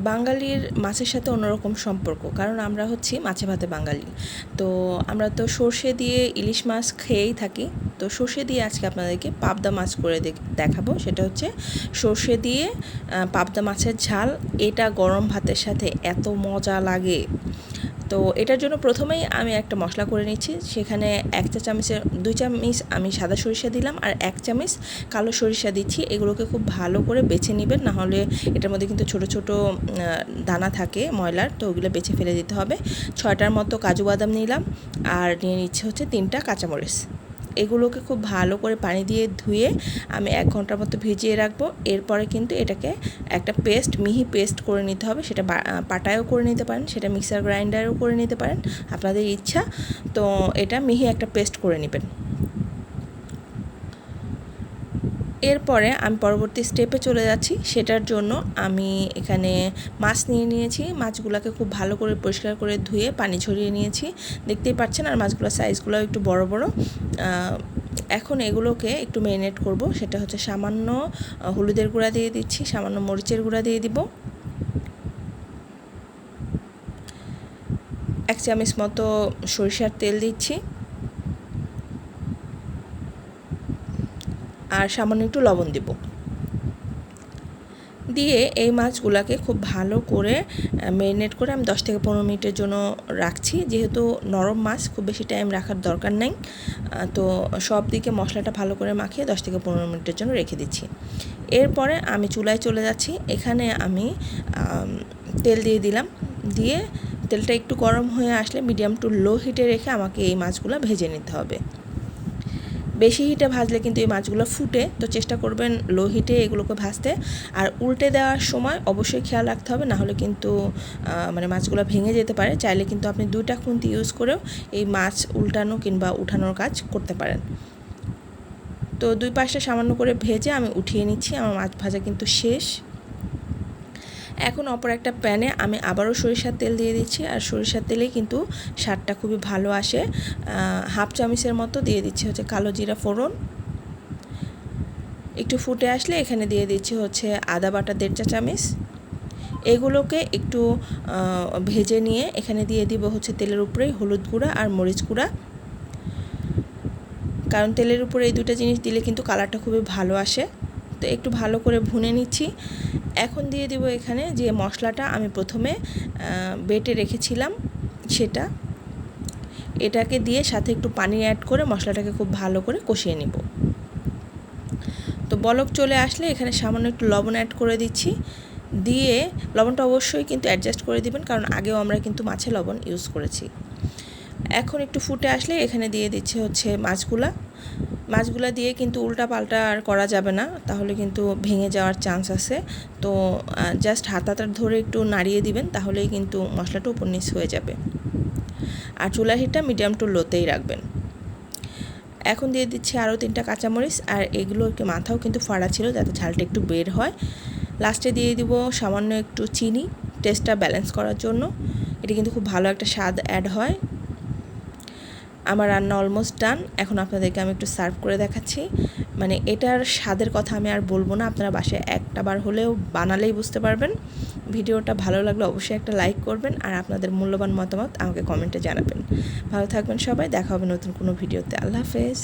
বাঙালির মাছের সাথে অন্যরকম সম্পর্ক, কারণ আমরা হচ্ছি মাছে ভাতে বাঙালি। তো আমরা তো সর্ষে দিয়ে ইলিশ মাছ খেয়েই থাকি। তো সর্ষে দিয়ে আজকে আপনাদেরকে পাবদা মাছ করে দেখাবো। সেটা হচ্ছে সর্ষে দিয়ে পাবদা মাছের ঝাল। এটা গরম ভাতের সাথে এত মজা লাগে। তো এটার জন্য প্রথমেই আমি একটা মশলা করে নিচ্ছি। সেখানে 2 চামচ আমি সাদা সরিষা দিলাম আর 1 চামচ কালো সরিষা দিচ্ছি। এগুলোকে খুব ভালো করে বেছে নেবেন, নাহলে এটার মধ্যে কিন্তু ছোট ছোট দানা থাকে ময়লার, তো ওগুলো বেছে ফেলে দিতে হবে। 6টার মতো কাজু বাদাম নিলাম আর নিয়ে নিচ্ছে হচ্ছে 3টা কাঁচামরিচ। এগুলোকে খুব ভালো করে পানি দিয়ে ধুয়ে আমি 1 ঘন্টার মতো ভিজিয়ে রাখবো। এরপরে কিন্তু এটাকে একটা মিহি পেস্ট করে নিতে হবে। সেটা পাটায়ও করে নিতে পারেন, সেটা মিক্সার গ্রাইন্ডারেও করে নিতে পারেন, আপনাদের ইচ্ছা। তো এটা মিহি একটা পেস্ট করে নেবেন। এরপরে আমি পরবর্তী স্টেপে চলে যাচ্ছি। সেটার জন্য আমি এখানে মাছ নিয়ে নিয়েছি। মাছগুলোকে খুব ভালো করে পরিষ্কার করে ধুয়ে পানি ঝরিয়ে নিয়েছি, দেখতেই পাচ্ছেন। আর মাছগুলোর সাইজগুলো একটু বড় বড়। এখন এগুলোকে একটু ম্যারিনেট করব। সেটা হচ্ছে সামান্য হলুদের গুঁড়া দিয়ে দিচ্ছি, সামান্য মরিচের গুঁড়া দিয়ে দিব, 1 চামচ মতো সরিষার তেল দিচ্ছি, আর সামান্য একটু লবণ দিব। দিয়ে এই মাছগুলোকে খুব ভালো করে ম্যারিনেট করে আমি 10 থেকে 15 মিনিটের জন্য রাখছি। যেহেতু নরম মাছ, খুব বেশি টাইম রাখার দরকার নেই। তো সব দিকে মশলাটা ভালো করে মাখিয়ে 10 থেকে 15 মিনিটের জন্য রেখে দিচ্ছি। এরপরে আমি চুলায় চলে যাচ্ছি। এখানে আমি তেল দিয়ে দিলাম। দিয়ে তেলটা একটু গরম হয়ে আসলে মিডিয়াম টু লো হিটে রেখে আমাকে এই মাছগুলো ভেজে নিতে হবে। বেশি হিটে ভাজলে কিন্তু এই মাছগুলো ফুটে, তো চেষ্টা করবেন লো হিটে এগুলোকে ভাজতে। আর উল্টে দেওয়ার সময় অবশ্যই খেয়াল রাখতে হবে, নাহলে কিন্তু মাছগুলো ভেঙে যেতে পারে। চাইলে কিন্তু আপনি 2টা খুন্তি ইউজ করেও এই মাছ উল্টানো কিংবা উঠানোর কাজ করতে পারেন। তো 2 পাশে সামান্য করে ভেজে আমি উঠিয়ে নিচ্ছি। আমার মাছ ভাজা কিন্তু শেষ। এখন অপর একটা প্যানে আমি আবারও সরিষার তেল দিয়ে দিচ্ছি। আর সরিষার তেলেই কিন্তু স্বাদটা খুবই ভালো আসে। 1/2 চামচের মতো দিয়ে দিচ্ছি হচ্ছে কালো জিরা ফোড়ন। একটু ফুটে আসলে এখানে দিয়ে দিচ্ছি হচ্ছে আদা বাটা 1.5 চা চামচ। এগুলোকে একটু ভেজে নিয়ে এখানে দিয়ে দিব হচ্ছে তেলের উপরেই হলুদ গুঁড়া আর মরিচ গুঁড়া, কারণ তেলের উপরে এই 2টা জিনিস দিলে কিন্তু কালারটা খুবই ভালো আসে। তো একটু ভালো করে ভুনে নিচ্ছি। এখন দিয়ে দিব এখানে যে মশলাটা আমি প্রথমে বেটে রেখেছিলাম সেটা, এটাকে দিয়ে সাথে একটু পানি অ্যাড করে মশলাটাকে খুব ভালো করে কষিয়ে নিব। তো বলক চলে আসলে এখানে সামান্য একটু লবণ অ্যাড করে দিচ্ছি। দিয়ে লবণটা অবশ্যই কিন্তু অ্যাডজাস্ট করে দিবেন, কারণ আগেও আমরা কিন্তু মাছে লবণ ইউজ করেছি। এখন একটু ফুটে আসলে এখানে দিয়ে দিচ্ছে হচ্ছে মাছগুলা দিয়ে কিন্তু উল্টা পাল্টা আর করা যাবে না, তাহলে কিন্তু ভেঙে যাওয়ার চান্স আছে। তো জাস্ট হাতাটা ধরে একটু নাড়িয়ে দিবেন, তাহলেই কিন্তু মশলাটা উপর নিচ হয়ে যাবে। আর চুলার হিটটা মিডিয়াম টু লোতেই রাখবেন। এখন দিয়ে দিচ্ছি আরও 3টা কাঁচামরিচ, আর এগুলোকে মাথাও কিন্তু ফাড়া ছিল যাতে ঝালটা একটু বের হয়। লাস্টে দিয়ে দিব সামান্য একটু চিনি, টেস্টটা ব্যালেন্স করার জন্য। এটা কিন্তু খুব ভালো একটা স্বাদ অ্যাড হয়। আমার রান্না অলমোস্ট ডান। এখন আপনাদেরকে আমি একটু সার্ভ করে দেখাচ্ছি। এটার স্বাদের কথা আমি আর বলবো না, আপনারা বাসায় একটা বার হলেও বানালেই বুঝতে পারবেন। ভিডিওটা ভালো লাগলে অবশ্যই একটা লাইক করবেন, আর আপনাদের মূল্যবান মতামত আমাকে কমেন্টে জানাবেন। ভালো থাকবেন সবাই, দেখা হবে নতুন কোনো ভিডিওতে। আল্লাহ হাফেজ।